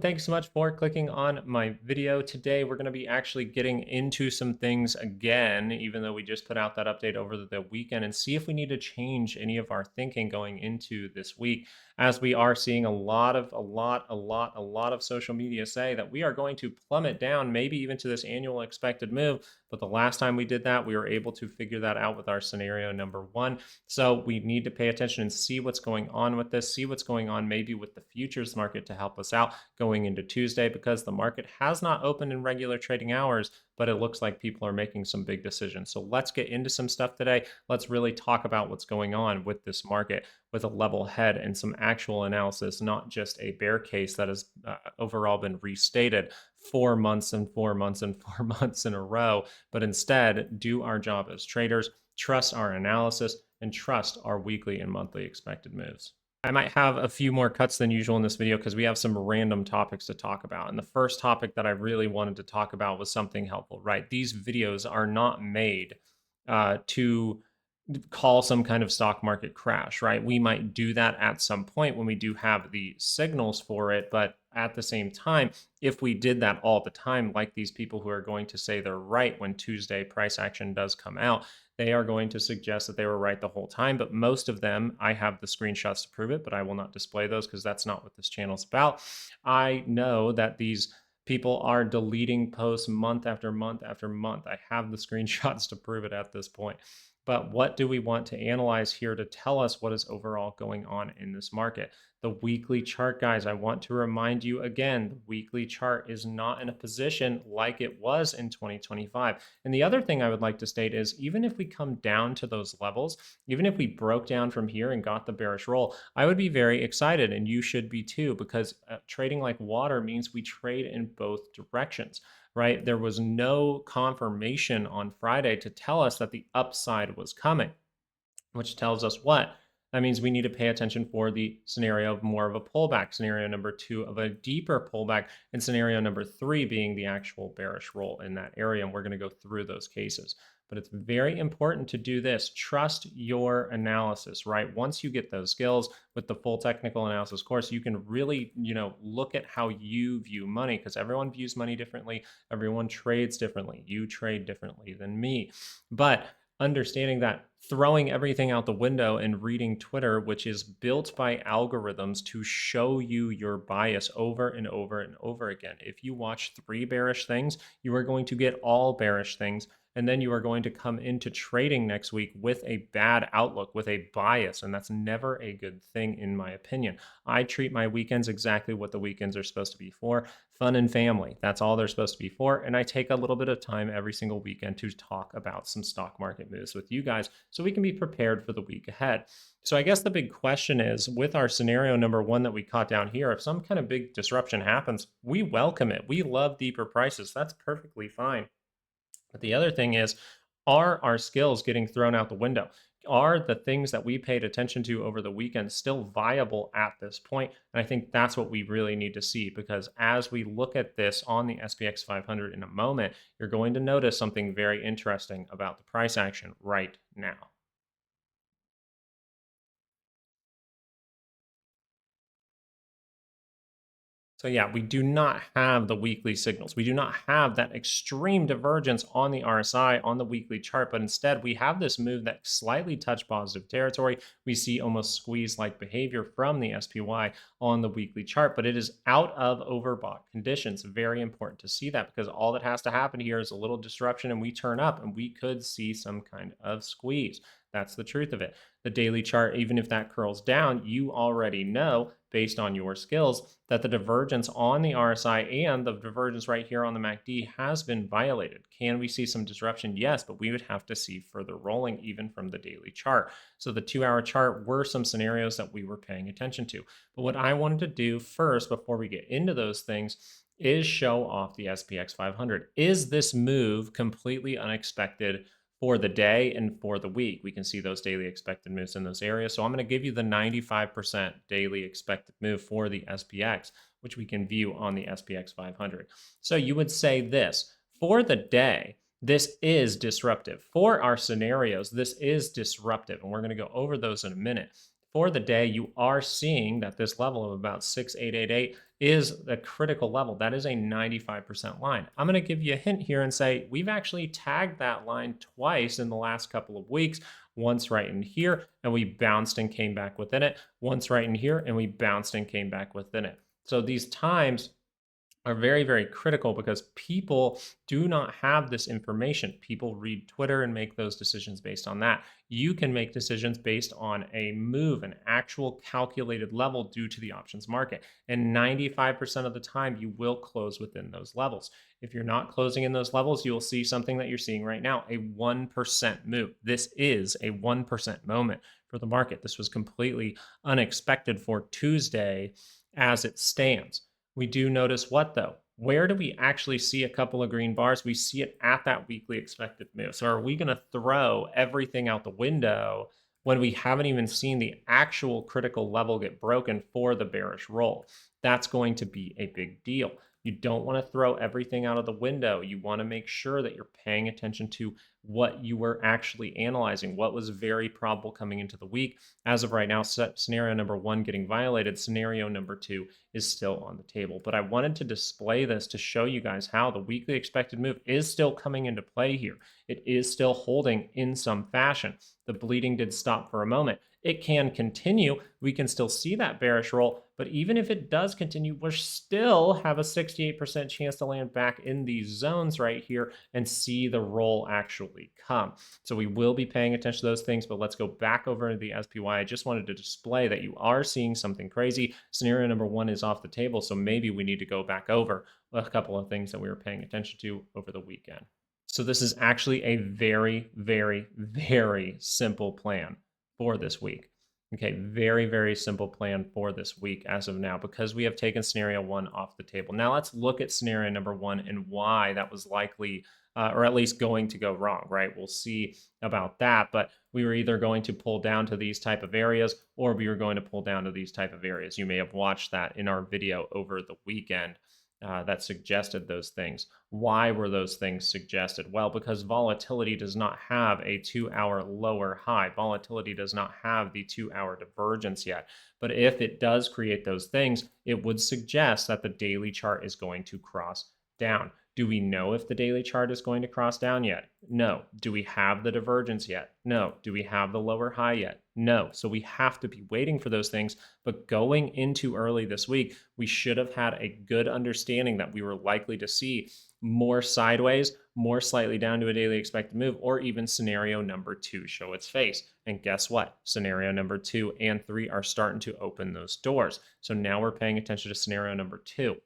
Thanks so much for clicking on my video. Today, we're going to be actually getting into some things again, even though we just put out that update over the weekend, and see if we need to change any of our thinking going into this week, as we are seeing a lot of social media say that we are going to plummet down, maybe even to this annual expected move. But the last time we did that, we were able to figure that out with our scenario number one. So we need to pay attention and see what's going on with this, see what's going on maybe with the futures market to help us out going into Tuesday, because the market has not opened in regular trading hours, but it looks like people are making some big decisions. So let's get into some stuff today. Let's really talk about what's going on with this market with a level head and some actual analysis, not just a bear case that has overall been restated 4 months and 4 months and 4 months in a row, but instead do our job as traders, trust our analysis, and trust our weekly and monthly expected moves. I might have a few more cuts than usual in this video because we have some random topics to talk about. And the first topic that I really wanted to talk about was something helpful, right? These videos are not made to call some kind of stock market crash, right? We might do that at some point when we do have the signals for it. But at the same time, if we did that all the time, like these people who are going to say they're right when Tuesday price action does come out, they are going to suggest that they were right the whole time. But most of them, I have the screenshots to prove it, but I will not display those because that's not what this channel is about. I know that these people are deleting posts month after month after month. I have the screenshots to prove it at this point. But what do we want to analyze here to tell us what is overall going on in this market? The weekly chart, guys, I want to remind you again, the weekly chart is not in a position like it was in 2025. And the other thing I would like to state is, even if we come down to those levels, even if we broke down from here and got the bearish roll, I would be very excited, and you should be too, because trading like water means we trade in both directions, right? There was no confirmation on Friday to tell us that the upside was coming, which tells us what? That means we need to pay attention for the scenario of more of a pullback, scenario number two of a deeper pullback, and scenario number three being the actual bearish roll in that area. And we're going to go through those cases. But it's very important to do this. Trust your analysis, right? Once you get those skills with the full technical analysis course, you can really, look at how you view money, because everyone views money differently. Everyone trades differently. You trade differently than me. But understanding that, throwing everything out the window and reading Twitter, which is built by algorithms to show you your bias over and over and over again. If you watch 3 bearish things, you are going to get all bearish things. And then you are going to come into trading next week with a bad outlook, with a bias. And that's never a good thing, in my opinion. I treat my weekends exactly what the weekends are supposed to be for: fun and family. That's all they're supposed to be for. And I take a little bit of time every single weekend to talk about some stock market moves with you guys so we can be prepared for the week ahead. So I guess the big question is, with our scenario number one that we caught down here, if some kind of big disruption happens, we welcome it. We love deeper prices. That's perfectly fine. But the other thing is, are our skills getting thrown out the window? Are the things that we paid attention to over the weekend still viable at this point? And I think that's what we really need to see, because as we look at this on the SPX 500 in a moment, you're going to notice something very interesting about the price action right now. So yeah, we do not have the weekly signals. We do not have that extreme divergence on the RSI on the weekly chart, but instead we have this move that slightly touched positive territory. We see almost squeeze-like behavior from the SPY on the weekly chart, but it is out of overbought conditions. Very important to see that, because all that has to happen here is a little disruption and we turn up and we could see some kind of squeeze. That's the truth of it. The daily chart, even if that curls down, you already know, based on your skills, that the divergence on the RSI and the divergence right here on the MACD has been violated. Can we see some disruption? Yes, but we would have to see further rolling even from the daily chart. So the 2-hour chart were some scenarios that we were paying attention to. But what I wanted to do first, before we get into those things, is show off the SPX 500. Is this move completely unexpected for the day and for the week? We can see those daily expected moves in those areas. So I'm going to give you the 95% daily expected move for the SPX, which we can view on the SPX 500. So you would say this: for the day, this is disruptive. For our scenarios, this is disruptive. And we're going to go over those in a minute. For the day, you are seeing that this level of about 6888 is the critical level. That is a 95% line. I'm going to give you a hint here and say we've actually tagged that line twice in the last couple of weeks. Once right in here, and we bounced and came back within it. Once right in here, and we bounced and came back within it. So these times are very, very critical because people do not have this information. People read Twitter and make those decisions based on that. You can make decisions based on a move, an actual calculated level due to the options market. And 95% of the time, you will close within those levels. If you're not closing in those levels, you will see something that you're seeing right now, a 1% move. This is a 1% moment for the market. This was completely unexpected for Tuesday as it stands. We do notice what though? Where do we actually see a couple of green bars? We see it at that weekly expected move. So are we going to throw everything out the window when we haven't even seen the actual critical level get broken for the bearish roll? That's going to be a big deal. You don't want to throw everything out of the window. You want to make sure that you're paying attention to what you were actually analyzing, what was very probable coming into the week. As of right now, scenario number 1 getting violated, scenario number 2 is still on the table. But I wanted to display this to show you guys how the weekly expected move is still coming into play here. It is still holding in some fashion. The bleeding did stop for a moment. It can continue. We can still see that bearish roll, but even if it does continue, we still have a 68% chance to land back in these zones right here and see the roll actually come. So we will be paying attention to those things, but let's go back over to the SPY. I just wanted to display that you are seeing something crazy. Scenario number 1 is off the table, so maybe we need to go back over a couple of things that we were paying attention to over the weekend. So this is actually a very, very, very simple plan for this week. Okay, very, very simple plan for this week as of now because we have taken scenario 1 off the table. Now let's look at scenario number 1 and why that was likely or at least going to go wrong, right? We'll see about that, but we were either going to pull down to these type of areas or we were going to pull down to these type of areas. You may have watched that in our video over the weekend. That suggested those things. Why were those things suggested? Well, because volatility does not have a 2-hour lower high. Volatility does not have the 2-hour divergence yet. But if it does create those things, it would suggest that the daily chart is going to cross down. Do we know if the daily chart is going to cross down yet? No. Do we have the divergence yet? No. Do we have the lower high yet? No. So we have to be waiting for those things. But going into early this week, we should have had a good understanding that we were likely to see more sideways, more slightly down to a daily expected move, or even scenario number 2 show its face. And guess what? Scenario number 2 and 3 are starting to open those doors. So now we're paying attention to scenario number 2.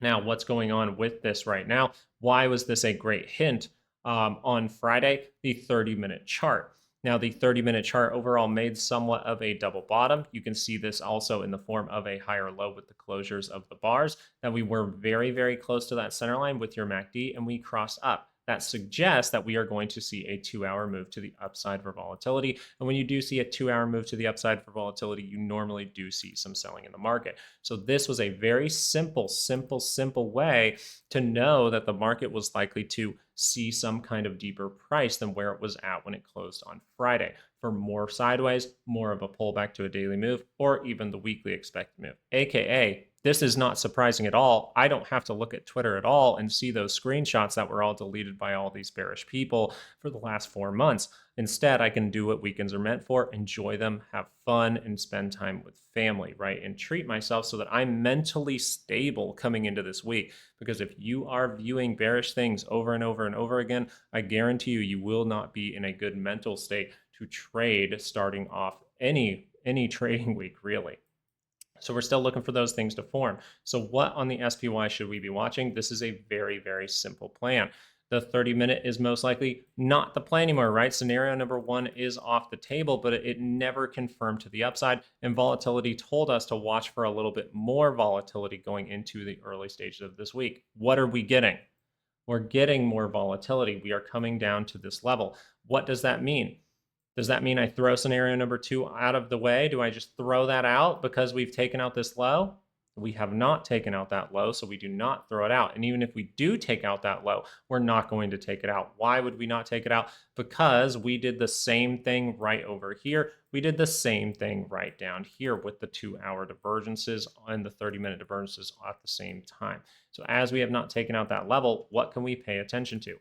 Now, what's going on with this right now? Why was this a great hint on Friday? The 30-minute chart. Now, the 30-minute chart overall made somewhat of a double bottom. You can see this also in the form of a higher low with the closures of the bars, that we were very, very close to that center line with your MACD, and we crossed up. That suggests that we are going to see a 2-hour move to the upside for volatility. And when you do see a 2-hour move to the upside for volatility, you normally do see some selling in the market. So this was a very simple way to know that the market was likely to see some kind of deeper price than where it was at when it closed on Friday, for more sideways, more of a pullback to a daily move, or even the weekly expected move. AKA, this is not surprising at all. I don't have to look at Twitter at all and see those screenshots that were all deleted by all these bearish people for the last 4 months. Instead, I can do what weekends are meant for, enjoy them, have fun, and spend time with family, right? And treat myself so that I'm mentally stable coming into this week. Because if you are viewing bearish things over and over and over again, I guarantee you, you will not be in a good mental state to trade starting off any trading week, really. So we're still looking for those things to form. So what on the SPY should we be watching? This is a very, very simple plan. The 30-minute is most likely not the play anymore, right? Scenario number 1 is off the table, but it never confirmed to the upside. And volatility told us to watch for a little bit more volatility going into the early stages of this week. What are we getting? We're getting more volatility. We are coming down to this level. What does that mean? Does that mean I throw scenario number 2 out of the way? Do I just throw that out because we've taken out this low? We have not taken out that low, so we do not throw it out. And even if we do take out that low, we're not going to take it out. Why would we not take it out? Because we did the same thing right over here. We did the same thing right down here with the 2-hour divergences and the 30-minute divergences at the same time. So as we have not taken out that level, what can we pay attention to?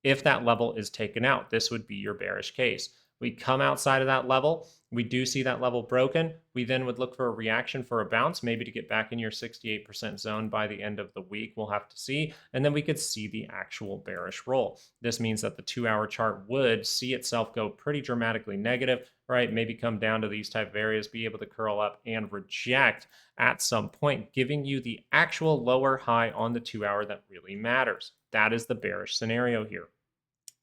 If that level is taken out, this would be your bearish case. We come outside of that level, we do see that level broken. We then would look for a reaction for a bounce, maybe to get back in your 68% zone by the end of the week. We'll have to see. And then we could see the actual bearish roll. This means that the 2-hour chart would see itself go pretty dramatically negative, right? Maybe come down to these type of areas, be able to curl up and reject at some point, giving you the actual lower high on the 2-hour that really matters. That is the bearish scenario here.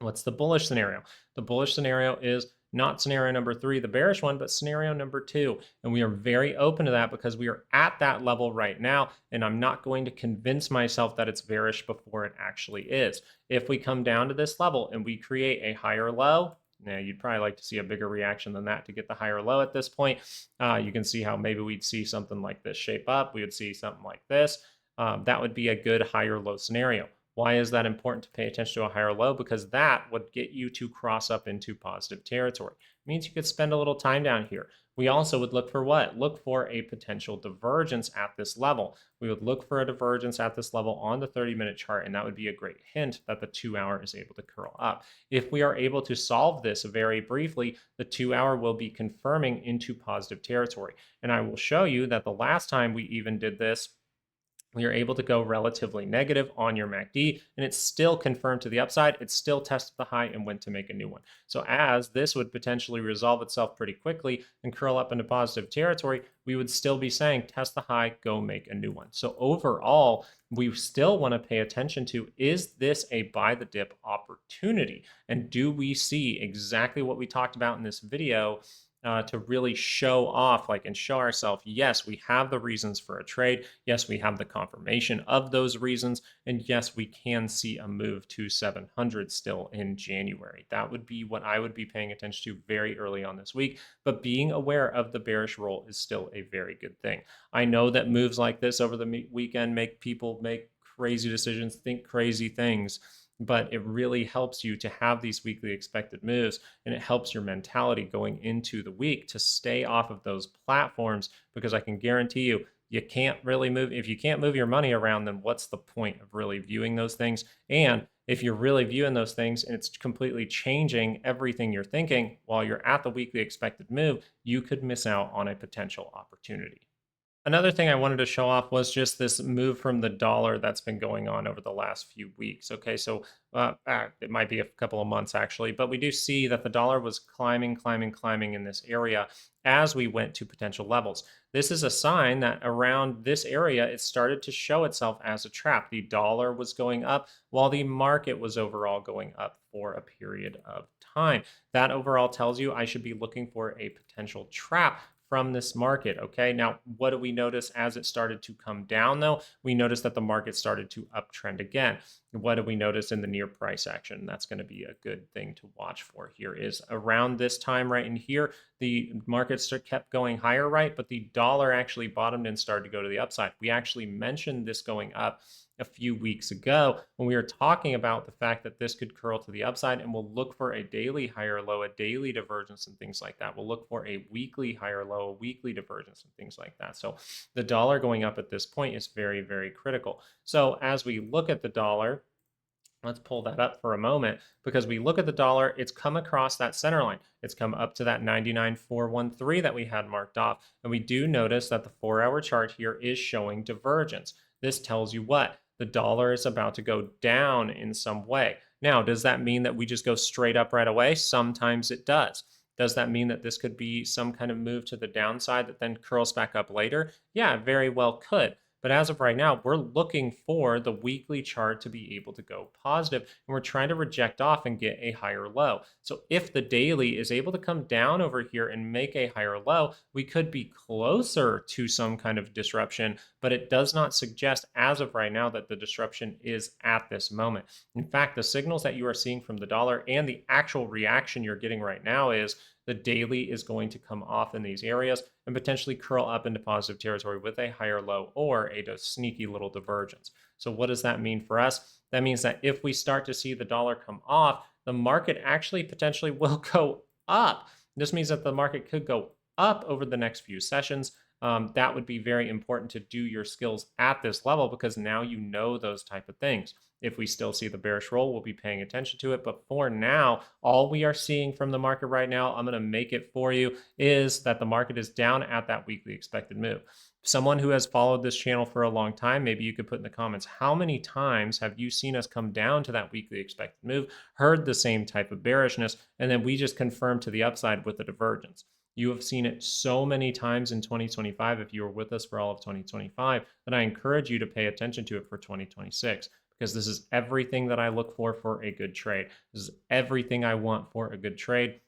What's the bullish scenario? The bullish scenario is not scenario number 3, the bearish one, but scenario number 2. And we are very open to that because we are at that level right now. And I'm not going to convince myself that it's bearish before it actually is. If we come down to this level and we create a higher low, now, you'd probably like to see a bigger reaction than that to get the higher low at this point. You can see how maybe we'd see something like this shape up. We would see something like this. That would be a good higher low scenario. Why is that important to pay attention to a higher low? Because that would get you to cross up into positive territory. It means you could spend a little time down here. We also would look for what? Look for a potential divergence at this level. We would look for a divergence at this level on the 30-minute chart, and that would be a great hint that the 2-hour is able to curl up. If we are able to solve this very briefly, the 2-hour will be confirming into positive territory. And I will show you that the last time we even did this, we are able to go relatively negative on your MACD, and it's still confirmed to the upside. It still tested the high and went to make a new one. So as this would potentially resolve itself pretty quickly and curl up into positive territory, we would still be saying, test the high, go make a new one. So overall, we still want to pay attention to, is this a buy the dip opportunity? And do we see exactly what we talked about in this video to really show off, and show ourselves, yes, we have the reasons for a trade. Yes, we have the confirmation of those reasons. And yes, we can see a move to 700 still in January. That would be what I would be paying attention to very early on this week. But being aware of the bearish roll is still a very good thing. I know that moves like this over the weekend make people make crazy decisions, think crazy things, but it really helps you to have these weekly expected moves, and it helps your mentality going into the week to stay off of those platforms, because I can guarantee you, you can't really move. If you can't move your money around, then what's the point of really viewing those things? And if you're really viewing those things and it's completely changing everything you're thinking while you're at the weekly expected move, you could miss out on a potential opportunity. Another thing I wanted to show off was just this move from the dollar that's been going on over the last few weeks. Okay, so it might be a couple of months actually, but we do see that the dollar was climbing in this area as we went to potential levels. This is a sign that around this area, it started to show itself as a trap. The dollar was going up while the market was overall going up for a period of time. That overall tells you I should be looking for a potential trap from this market. Okay, now what do we notice as it started to come down though? We noticed that the market started to uptrend again. What do we notice in the near price action? That's going to be a good thing to watch for here. Is around this time right in here, the markets kept going higher, right? But the dollar actually bottomed and started to go to the upside. We actually mentioned this going up a few weeks ago when we were talking about the fact that this could curl to the upside, and we'll look for a daily higher low, a daily divergence, and things like that. We'll look for a weekly higher low, a weekly divergence, and things like that. So the dollar going up at this point is very, very critical. So as we look at the dollar, let's pull that up for a moment, because we look at the dollar, it's come across that center line. It's come up to that 99.413 that we had marked off. And we do notice that the 4-hour chart here is showing divergence. This tells you what? The dollar is about to go down in some way. Now, does that mean that we just go straight up right away? Sometimes it does. Does that mean that this could be some kind of move to the downside that then curls back up later? Yeah, it very well could. But as of right now, we're looking for the weekly chart to be able to go positive, and we're trying to reject off and get a higher low. So if the daily is able to come down over here and make a higher low, we could be closer to some kind of disruption, but it does not suggest as of right now that the disruption is at this moment. In fact, the signals that you are seeing from the dollar and the actual reaction you're getting right now is the daily is going to come off in these areas and potentially curl up into positive territory with a higher low or a sneaky little divergence. So what does that mean for us? That means that if we start to see the dollar come off, the market actually potentially will go up. This means that the market could go up over the next few sessions. That would be very important to do your skills at this level because now you know those type of things. If we still see the bearish roll, we'll be paying attention to it. But for now, all we are seeing from the market right now, I'm going to make it for you, is that the market is down at that weekly expected move. Someone who has followed this channel for a long time, maybe you could put in the comments, how many times have you seen us come down to that weekly expected move, heard the same type of bearishness, and then we just confirmed to the upside with the divergence? You have seen it so many times in 2025, if you were with us for all of 2025, that I encourage you to pay attention to it for 2026, because this is everything that I look for a good trade. This is everything I want for a good trade,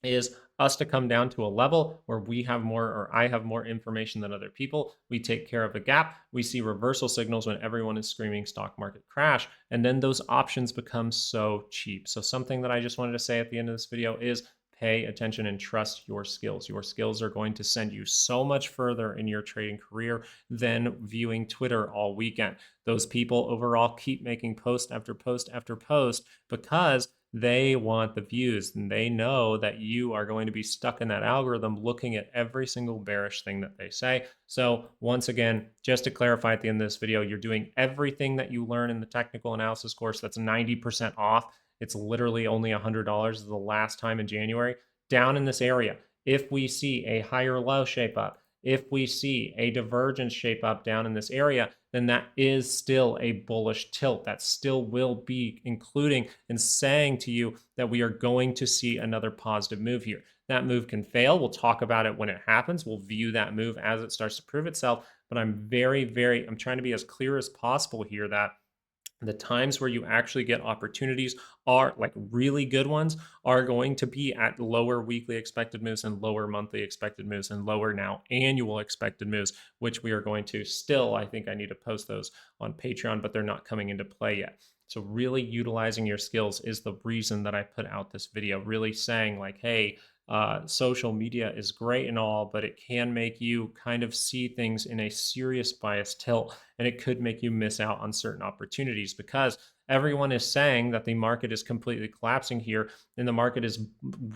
is us to come down to a level where we have more, or I have more information than other people. We take care of a gap. We see reversal signals when everyone is screaming stock market crash. And then those options become so cheap. So something that I just wanted to say at the end of this video is pay attention and trust your skills. Your skills are going to send you so much further in your trading career than viewing Twitter all weekend. Those people overall keep making post after post after post because they want the views and they know that you are going to be stuck in that algorithm looking at every single bearish thing that they say. So once again, just to clarify at the end of this video, you're doing everything that you learn in the technical analysis course that's 90% off. It's literally only $100 the last time in January, down in this area. If we see a higher low shape up, if we see a divergence shape up down in this area, then that is still a bullish tilt. That still will be including and saying to you that we are going to see another positive move here. That move can fail. We'll talk about it when it happens. We'll view that move as it starts to prove itself. But I'm I'm trying to be as clear as possible here that the times where you actually get opportunities are like really good ones are going to be at lower weekly expected moves and lower monthly expected moves and lower now annual expected moves, which we are going to still, I think I need to post those on Patreon, but they're not coming into play yet. So really utilizing your skills is the reason that I put out this video, really saying like, hey, social media is great and all, but it can make you kind of see things in a serious bias tilt, and it could make you miss out on certain opportunities because everyone is saying that the market is completely collapsing here and the market is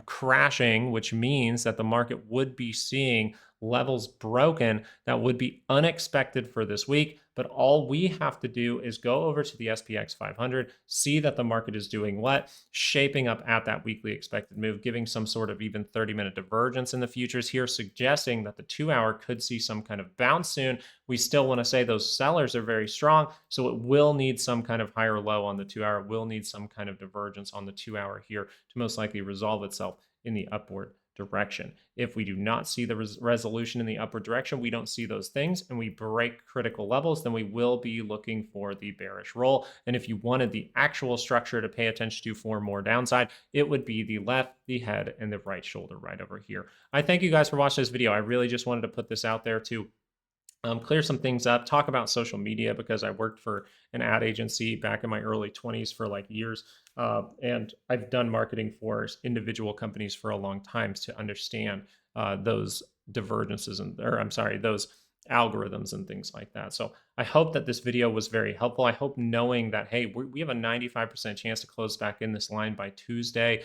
crashing, which means that the market would be seeing levels broken that would be unexpected for this week. But all we have to do is go over to the SPX 500, see that the market is doing what? Shaping up at that weekly expected move, giving some sort of even 30-minute divergence in the futures here, suggesting that the 2-hour could see some kind of bounce soon. We still want to say those sellers are very strong, so it will need some kind of higher low on the 2-hour, will need some kind of divergence on the 2-hour here to most likely resolve itself in the upward direction. If we do not see the resolution in the upward direction, we don't see those things, and we break critical levels, then we will be looking for the bearish roll. And if you wanted the actual structure to pay attention to for more downside, it would be the left, the head, and the right shoulder right over here. I thank you guys for watching this video. I really just wanted to put this out there to clear some things up, talk about social media, because I worked for an ad agency back in my early 20s for like years. And I've done marketing for individual companies for a long time to understand those divergences those algorithms and things like that. So I hope that this video was very helpful. I hope knowing that, hey, we have a 95% chance to close back in this line by Tuesday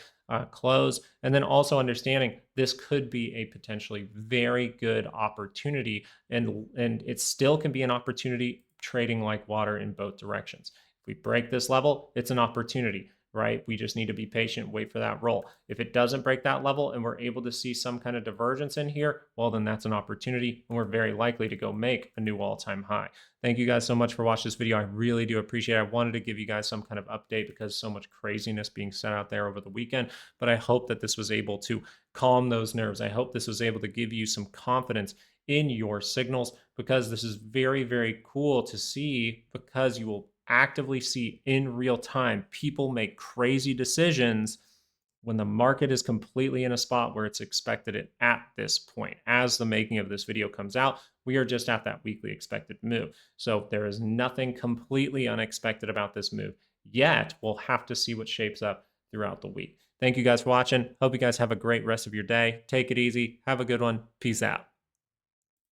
close. And then also understanding this could be a potentially very good opportunity, and it still can be an opportunity trading like water in both directions. If we break this level, it's an opportunity, right? We just need to be patient, wait for that roll. If it doesn't break that level and we're able to see some kind of divergence in here, well, then that's an opportunity, and we're very likely to go make a new all-time high. Thank you guys so much for watching this video. I really do appreciate it. I wanted to give you guys some kind of update because so much craziness being said out there over the weekend, but I hope that this was able to calm those nerves. I hope this was able to give you some confidence in your signals, because this is very, very cool to see, because you will actively see in real time people make crazy decisions when the market is completely in a spot where it's expected it at this point. As the making of this video comes out, we are just at that weekly expected move. So there is nothing completely unexpected about this move yet. We'll have to see what shapes up throughout the week. Thank you guys for watching. Hope you guys have a great rest of your day. Take it easy. Have a good one. Peace out.